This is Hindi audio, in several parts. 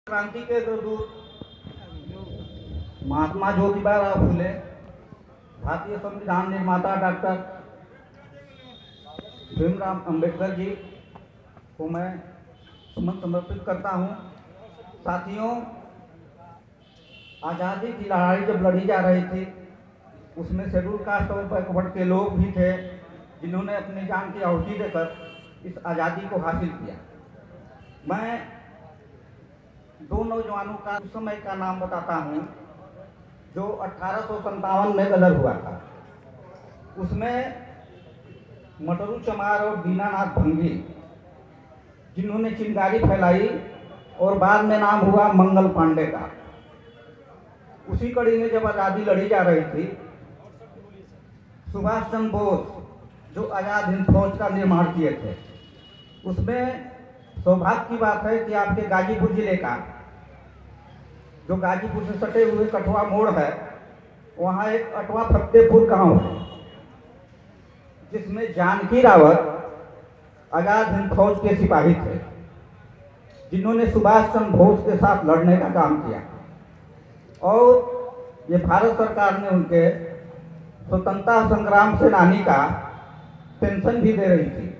क्रांति के जो दूत महात्मा ज्योतिबा फुले, भारतीय संविधान निर्माता डॉक्टर भीमराव अंबेडकर जी को मैं सुमन समर्पित करता हूं। साथियों, आज़ादी की लड़ाई जब लड़ी जा रही थी उसमें शेड्यूल कास्ट और बैकवर्ड के लोग भी थे जिन्होंने अपनी जान की आहुति देकर इस आज़ादी को हासिल किया। मैं दो नौजवानों का उस समय का नाम बताता हूं जो 1857 में गदर हुआ था। उसमें मटरू चमार और दीनानाथ भंगी जिन्होंने चिंगारी फैलाई और बाद में नाम हुआ मंगल पांडे का। उसी कड़ी में जब आज़ादी लड़ी जा रही थी, सुभाष चंद्र बोस जो आज़ाद हिंद फौज का निर्माण किए थे, उसमें सौभाग्य की बात है कि आपके गाजीपुर जिले का जो गाजीपुर से सटे हुए कठुआ मोड़ है, वहाँ एक अटवा फतेहपुर गांव है जिसमें जानकी रावत आज़ाद हिंद फौज के सिपाही थे जिन्होंने सुभाष चंद्र बोस के साथ लड़ने का काम किया और ये भारत सरकार ने उनके स्वतंत्रता संग्राम सेनानी का पेंशन भी दे रही थी।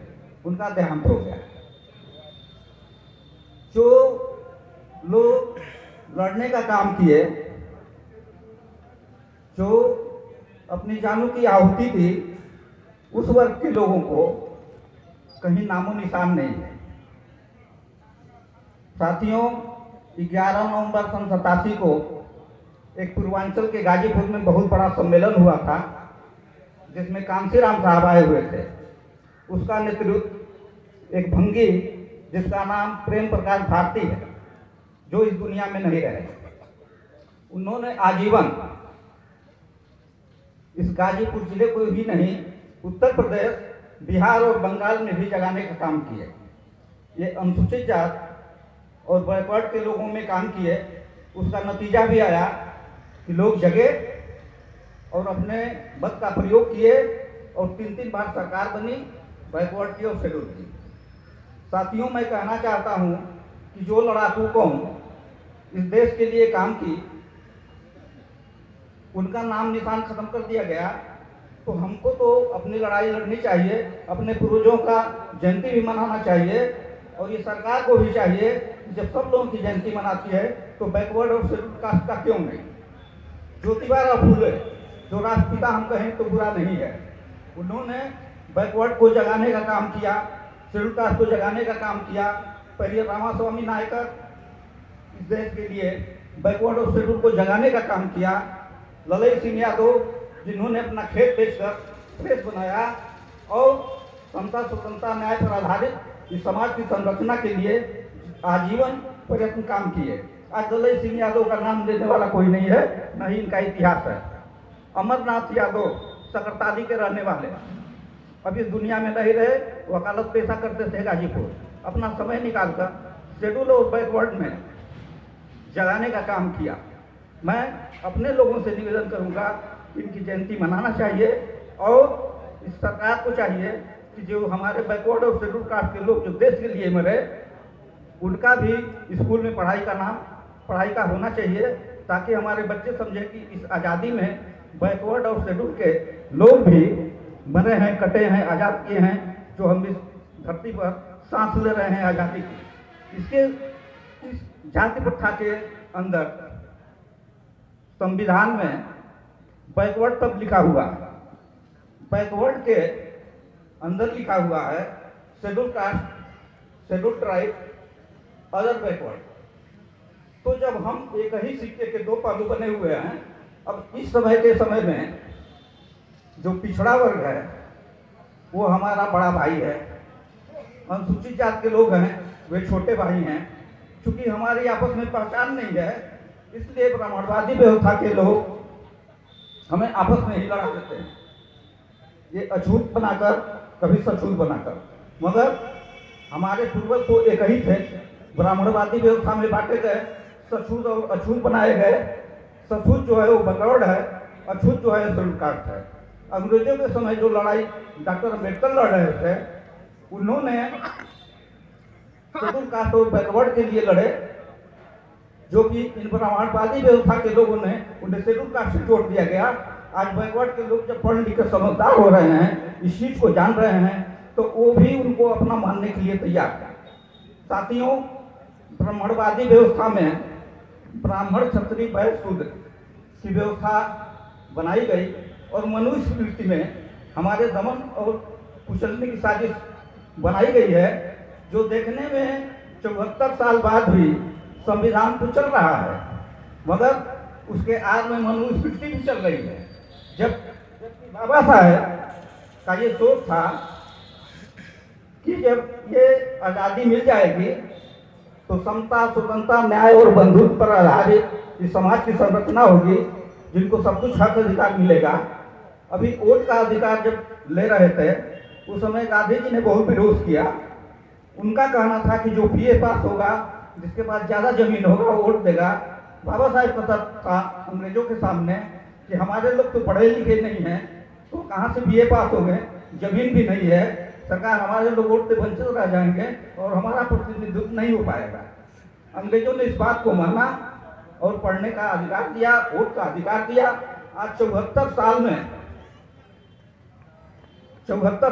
उनका देहांत हो गया। जो लोग लड़ने का काम किए, जो अपनी जानों की आहुति दी, उस वर्ग के लोगों को कहीं नामो निशान नहीं है। साथियों, 11 नवंबर सन 87 को एक पूर्वांचल के गाजीपुर में बहुत बड़ा सम्मेलन हुआ था जिसमें कांशीराम साहब आए हुए थे। उसका नेतृत्व एक भंगी जिसका नाम प्रेम प्रकाश भारती है, जो इस दुनिया में नहीं रहे, उन्होंने आजीवन इस गाजीपुर जिले को ही नहीं, उत्तर प्रदेश, बिहार और बंगाल में भी जगाने का काम किए। ये अनुसूचित जात और बैकवर्ड के लोगों में काम किए। उसका नतीजा भी आया कि लोग जगे और अपने बल का प्रयोग किए और 3 बार सरकार बनी, बैकवर्ड की और शेड्यूल की। साथियों, मैं कहना चाहता हूं कि जो लड़ाकू कौम इस देश के लिए काम की, उनका नाम निशान खत्म कर दिया गया, तो हमको तो अपनी लड़ाई लड़नी चाहिए, अपने पूर्वजों का जयंती भी मनाना चाहिए और ये सरकार को भी चाहिए कि जब सब लोगों की जयंती मनाती है तो बैकवर्ड और शेड्यूल कास्ट का क्यों नहीं। ज्योतिबा फुले जो राष्ट्रपिता हम कहें तो बुरा नहीं है, उन्होंने बैकवर्ड को जगाने का काम किया, शेड्यूल कास्ट को जगाने का काम किया। पहले रामास्वामी नायकर इस देश के लिए बैकवर्ड और शेड्यूल को जगाने का काम किया। ललई सिंह यादव जिन्होंने अपना खेत बेचकर प्रेस बनाया और समता स्वतंत्रता न्याय पर आधारित इस समाज की संरचना के लिए आजीवन प्रयत्न काम किए। आज ललई सिंह यादव का नाम लेने वाला कोई नहीं है, न ही इनका इतिहास है। अमरनाथ यादव सकरताली के रहने वाले, अब इस दुनिया में नहीं रहे, वकालत पेशा करते थे गाजीपुर। अपना समय निकालकर शेड्यूल और बैकवर्ड में जगाने का काम किया। मैं अपने लोगों से निवेदन करूंगा, इनकी जयंती मनाना चाहिए और इस सरकार को चाहिए कि जो हमारे बैकवर्ड और शेड्यूल कास्ट के लोग जो देश के लिए मरे, उनका भी स्कूल में पढ़ाई का होना चाहिए, ताकि हमारे बच्चे समझें कि इस आज़ादी में बैकवर्ड और शेड्यूल के लोग भी मरे हैं, कटे हैं, आज़ाद किए हैं, जो हम इस धरती पर सांस ले रहे हैं आज़ादी की। इसके इस जाति प्रथा के अंदर संविधान में बैकवर्ड तब लिखा हुआ है, बैकवर्ड के अंदर लिखा हुआ है schedule caste, schedule tribe, other backward. तो जब हम एक ही सिक्के के दो पहलू बने हुए हैं, अब इस समय के समय में जो पिछड़ा वर्ग है वो हमारा बड़ा भाई है, अनुसूचित जात के लोग हैं वे छोटे भाई हैं। चूंकि हमारी आपस में पहचान नहीं है, इसलिए ब्राह्मणवादी व्यवस्था के लोग हमें आपस में ही लड़ा देते हैं, ये अछूत बनाकर, कभी सछूत बनाकर। मगर हमारे पूर्वज तो एक ही थे, ब्राह्मणवादी व्यवस्था में बांटे गए, सछूत और अछूत बनाए गए। सछूत जो है वो बैकवर्ड है, अछूत जो है शेड्यूल कास्ट है। अंग्रेजों के समय जो लड़ाई डॉक्टर अम्बेडकर लड़ रहे थे, उन्होंने शेड्यूल कास्ट और बैकवर्ड के लिए लड़े जो कि इन ब्राह्मणवादी व्यवस्था के लोगों ने उन्हें शेड्यूल कास्ट से जोड़ दिया गया। आज बैकवर्ड के लोग जब पढ़ लिख कर समझदार हो रहे हैं, इस चीज को जान रहे हैं, तो वो भी उनको अपना मानने के लिए तैयार है। साथियों, ब्राह्मणवादी व्यवस्था में ब्राह्मण, क्षत्रिय, वैश्य, शूद्र की व्यवस्था बनाई गई और मनुस्मृति में हमारे दमन और कुचलने की साजिश बनाई गई है, जो देखने में 74 साल बाद भी संविधान तो चल रहा है, मगर उसके आड़ में मनुस्मृति भी चल रही है। जबकि बाबा साहेब का ये सोच था कि जब ये आज़ादी मिल जाएगी तो समता, स्वतंत्रता, न्याय और बंधुत्व पर आधारित इस समाज की संरचना होगी, जिनको सब कुछ हक अधिकार मिलेगा। अभी वोट का अधिकार जब ले रहे थे उस समय गांधी जी ने बहुत विरोध किया। उनका कहना था कि जो बीए पास होगा, जिसके पास ज़्यादा जमीन होगा, वो वोट देगा। बाबा साहेब पता था अंग्रेजों के सामने कि हमारे लोग तो पढ़े लिखे नहीं हैं, तो कहाँ से बीए पास हो गए, जमीन भी नहीं है, सरकार हमारे लोग वोट से वंचित रह जाएंगे और हमारा प्रतिनिधित्व नहीं हो पाएगा। अंग्रेजों ने इस बात को माना और पढ़ने का अधिकार दिया, वोट का अधिकार दिया। आज 74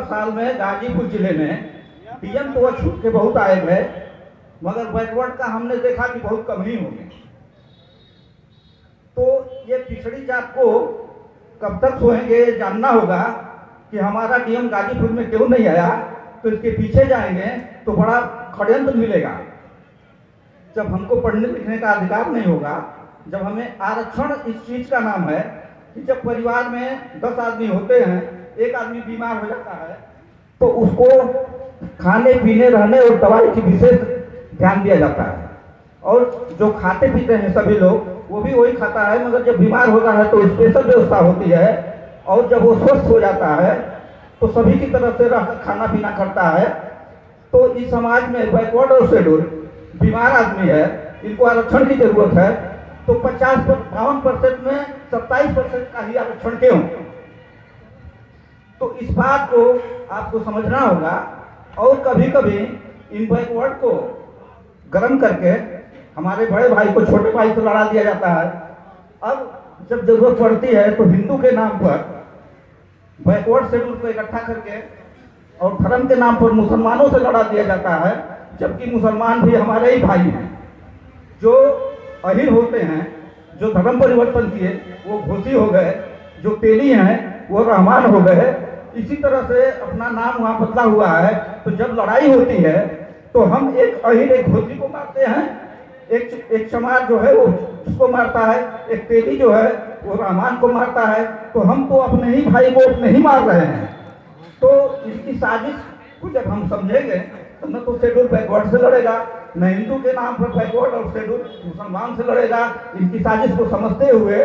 साल में गाजीपुर जिले में डीएम तो छूट के बहुत आए गए, मगर बैकवर्ड का हमने देखा कि बहुत कम ही हो गए। तो ये पिछड़ी जात को कब तक सोएंगे, जानना होगा कि हमारा डीएम गाजीपुर में क्यों नहीं आया। तो इसके पीछे जाएंगे तो बड़ा षड्यंत्र मिलेगा। जब हमको पढ़ने लिखने का अधिकार नहीं होगा, जब हमें आरक्षण इस चीज का नाम है कि जब परिवार में 10 आदमी होते हैं, एक आदमी बीमार हो जाता है तो उसको खाने पीने, रहने और दवाई की विशेष ध्यान दिया जाता है। और जो खाते पीते हैं सभी लोग, वो भी वही खाता है, मगर जब बीमार होता है तो स्पेशल व्यवस्था होती है। और जब वो स्वस्थ हो जाता है तो सभी की तरफ से रह खाना पीना करता है। तो इस समाज में बैकवर्ड और शेड्यूल बीमार आदमी है, इनको आरक्षण की जरूरत है। तो 52% में 27% का ही आरक्षण क्यों? तो इस बात को आपको समझना होगा। और कभी कभी इन बैकवर्ड को गर्म करके हमारे बड़े भाई को छोटे भाई से लड़ा दिया जाता है। अब जब जरूरत पड़ती है तो हिंदू के नाम पर बैकवर्ड शेड्यूल को इकट्ठा करके और धर्म के नाम पर मुसलमानों से लड़ा दिया जाता है, जबकि मुसलमान भी हमारे ही भाई हैं। जो अहीर होते हैं, जो धर्म परिवर्तन किए, वो घोसी हो गए, जो तेली हैं वो रहमान हो गए। इसी तरह से अपना नाम वहाँ बदला हुआ है। तो जब लड़ाई होती है तो हम एक अहीर, एक घोसी को मारते हैं, एक चमार जो है वो उसको मारता है, एक तेली जो है वो रहमान को मारता है। तो हम तो अपने ही भाई को नहीं मार रहे हैं। तो इसकी साजिश को जब हम समझेंगे तो न तो शेड्यूल बैकवर्ड से लड़ेगा, न हिंदू के नाम पर बैकवर्ड और शेड्यूल मुसलमान से लड़ेगा। इनकी साजिश को समझते हुए